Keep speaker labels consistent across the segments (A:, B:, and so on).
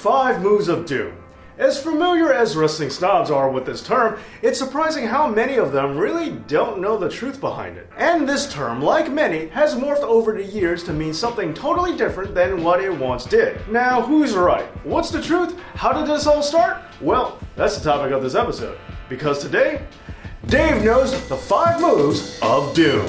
A: 5 moves of doom. As familiar as wrestling snobs are with this term, it's surprising how many of them really don't know the truth behind it. And this term, like many, has morphed over the years to mean something totally different than what it once did. Now, who's right? What's the truth? How did this all start? Well, that's the topic of this episode. Because today, Dave knows the 5 moves of doom.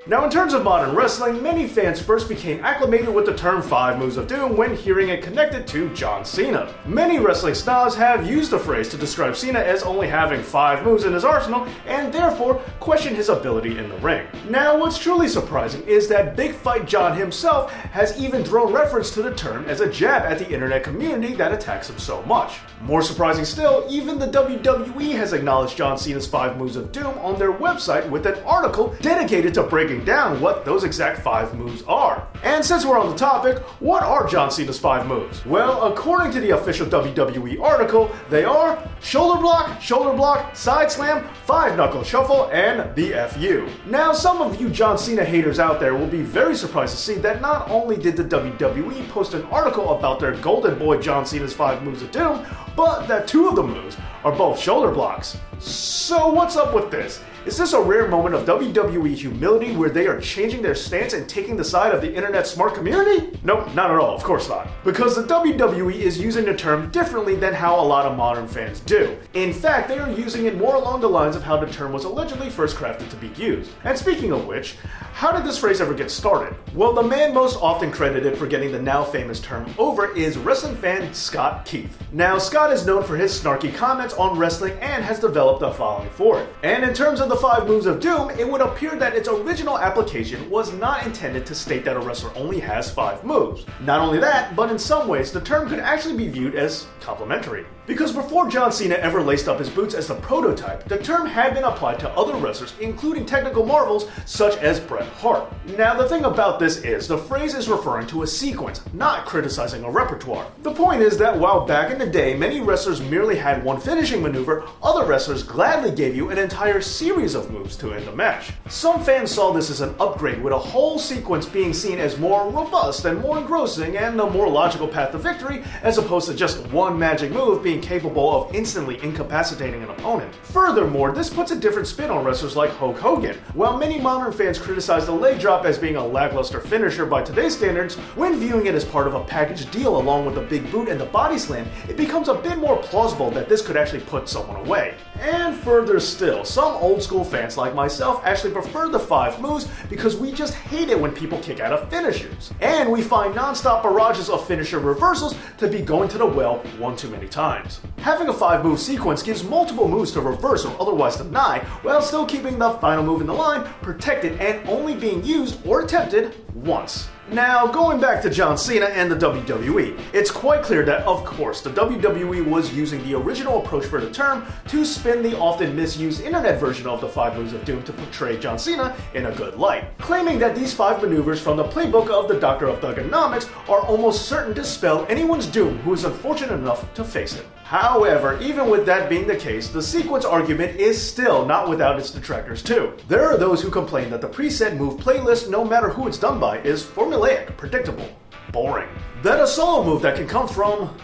A: Now, in terms of modern wrestling, many fans first became acclimated with the term 5 moves of doom when hearing it connected to John Cena. Many wrestling snobs have used the phrase to describe Cena as only having 5 moves in his arsenal and therefore question his ability in the ring. Now, what's truly surprising is that Big Fight John himself has even thrown reference to the term as a jab at the internet community that attacks him so much. More surprising still, even the WWE has acknowledged John Cena's 5 moves of doom on their website with an article dedicated to breaking down what those exact 5 moves are. And since we're on the topic, what are John Cena's 5 moves? Well, according to the official WWE article, they are shoulder block, side slam, 5-knuckle shuffle, and the FU. Now, some of you John Cena haters out there will be very surprised to see that not only did the WWE post an article about their golden boy John Cena's 5 moves of doom, but that 2 of the moves are both shoulder blocks. So what's up with this? Is this a rare moment of WWE humility where they are changing their stance and taking the side of the internet smart community? Nope, not at all, of course not. Because the WWE is using the term differently than how a lot of modern fans do. In fact, they are using it more along the lines of how the term was allegedly first crafted to be used. And speaking of which, how did this phrase ever get started? Well, the man most often credited for getting the now famous term over is wrestling fan Scott Keith. Now, Scott is known for his snarky comments on wrestling and has developed a following for it. And in terms of the 5 moves of doom, it would appear that its original application was not intended to state that a wrestler only has 5 moves. Not only that, but in some ways, the term could actually be viewed as complimentary. Because before John Cena ever laced up his boots as the prototype, the term had been applied to other wrestlers, including technical marvels such as Bret Hart. Now, the thing about this is, the phrase is referring to a sequence, not criticizing a repertoire. The point is that while back in the day, many wrestlers merely had one finishing maneuver, other wrestlers gladly gave you an entire series of moves to end the match. Some fans saw this as an upgrade, with a whole sequence being seen as more robust and more engrossing and the more logical path to victory, as opposed to just one magic move being capable of instantly incapacitating an opponent. Furthermore, this puts a different spin on wrestlers like Hulk Hogan. While many modern fans criticize the leg drop as being a lackluster finisher by today's standards, when viewing it as part of a package deal along with the big boot and the body slam, it becomes a bit more plausible that this could actually put someone away. And further still, some old school fans like myself actually prefer the 5 moves because we just hate it when people kick out of finishers. And we find non-stop barrages of finisher reversals to be going to the well one too many times. Having a 5-move sequence gives multiple moves to reverse or otherwise deny, while still keeping the final move in the line protected and only being used or attempted once. Now, going back to John Cena and the WWE, it's quite clear that, of course, the WWE was using the original approach for the term to spin the often misused internet version of the 5 moves of doom to portray John Cena in a good light, claiming that these 5 maneuvers from the playbook of the Doctor of Thugonomics are almost certain to spell anyone's doom who is unfortunate enough to face it. However, even with that being the case, the sequence argument is still not without its detractors too. There are those who complain that the preset move playlist, no matter who it's done by, is formulaic, predictable, boring. That a solo move that can come from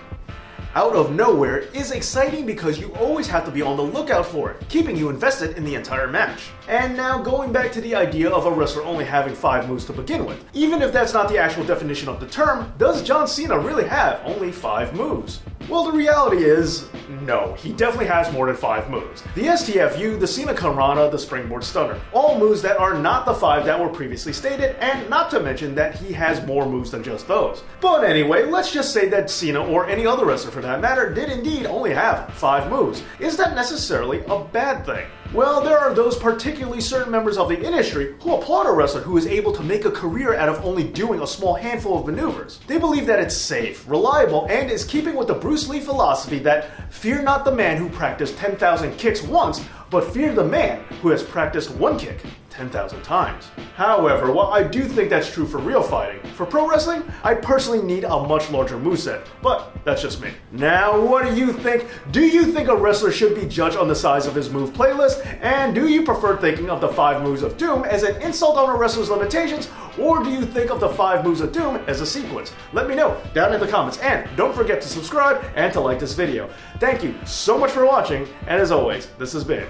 A: out of nowhere is exciting because you always have to be on the lookout for it, keeping you invested in the entire match. And now going back to the idea of a wrestler only having 5 moves to begin with. Even if that's not the actual definition of the term, does John Cena really have only 5 moves? Well, the reality is, no, he definitely has more than 5 moves. The STFU, the Cena Karana, the Springboard Stunner. All moves that are not the 5 that were previously stated, and not to mention that he has more moves than just those. But anyway, let's just say that Cena, or any other wrestler for that matter, did indeed only have 5 moves. Is that necessarily a bad thing? Well, there are those particularly certain members of the industry who applaud a wrestler who is able to make a career out of only doing a small handful of maneuvers. They believe that it's safe, reliable, and is keeping with the Bruce Lee philosophy that fear not the man who practiced 10,000 kicks once, but fear the man who has practiced 1 kick 10,000 times. However, while I do think that's true for real fighting, for pro wrestling, I personally need a much larger moveset, but that's just me. Now, what do you think? Do you think a wrestler should be judged on the size of his move playlist? And do you prefer thinking of the 5 moves of doom as an insult on a wrestler's limitations, or do you think of the 5 moves of doom as a sequence? Let me know down in the comments, and don't forget to subscribe and to like this video. Thank you so much for watching, and as always, this has been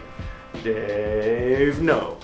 A: Dave No.